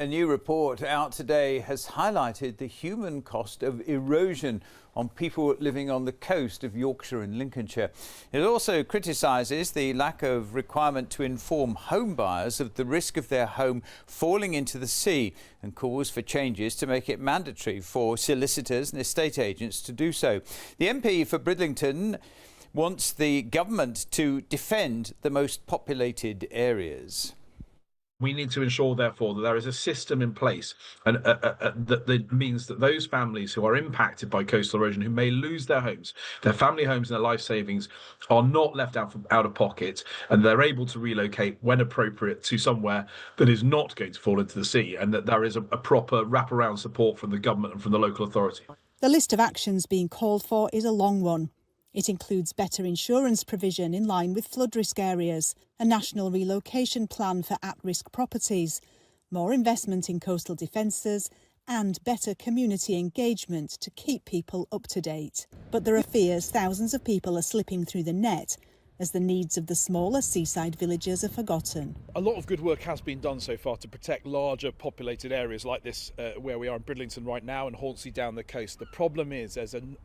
A new report out today has highlighted the human cost of erosion on people living on the coast of Yorkshire and Lincolnshire. It also criticises the lack of requirement to inform home buyers of the risk of their home falling into the sea and calls for changes to make it mandatory for solicitors and estate agents to do so. The MP for Bridlington wants the government to defend the most populated areas. We need to ensure, therefore, that there is a system in place and that means that those families who are impacted by coastal erosion, who may lose their homes, their family homes and their life savings, are not left out of pocket, and they're able to relocate when appropriate to somewhere that is not going to fall into the sea, and that there is a proper wraparound support from the government and from the local authority. The list of actions being called for is a long one. It includes better insurance provision in line with flood risk areas, a national relocation plan for at-risk properties, more investment in coastal defences and better community engagement to keep people up to date. But there are fears thousands of people are slipping through the net as the needs of the smaller seaside villages are forgotten. A lot of good work has been done so far to protect larger populated areas like this, where we are in Bridlington right now and Hornsey down the coast. The problem is there's an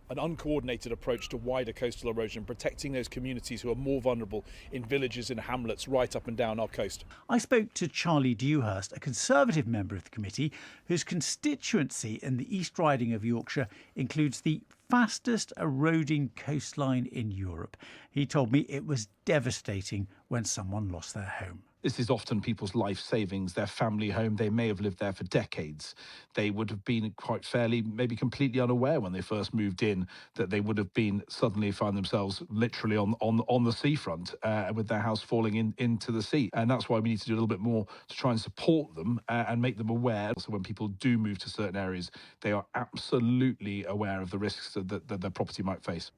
uncoordinated approach to wider coastal erosion, protecting those communities who are more vulnerable in villages and hamlets right up and down our coast. I spoke to Charlie Dewhirst, a Conservative member of the committee, whose constituency in the East Riding of Yorkshire includes the fastest eroding coastline in Europe. He told me it was devastating when someone lost their home. This is often people's life savings, their family home. They may have lived there for decades. They would have been quite fairly, maybe completely unaware when they first moved in that they would have been suddenly find themselves literally on the seafront with their house falling into the sea. And that's why we need to do a little bit more to try and support them and make them aware. So when people do move to certain areas, they are absolutely aware of the risks that their property might face.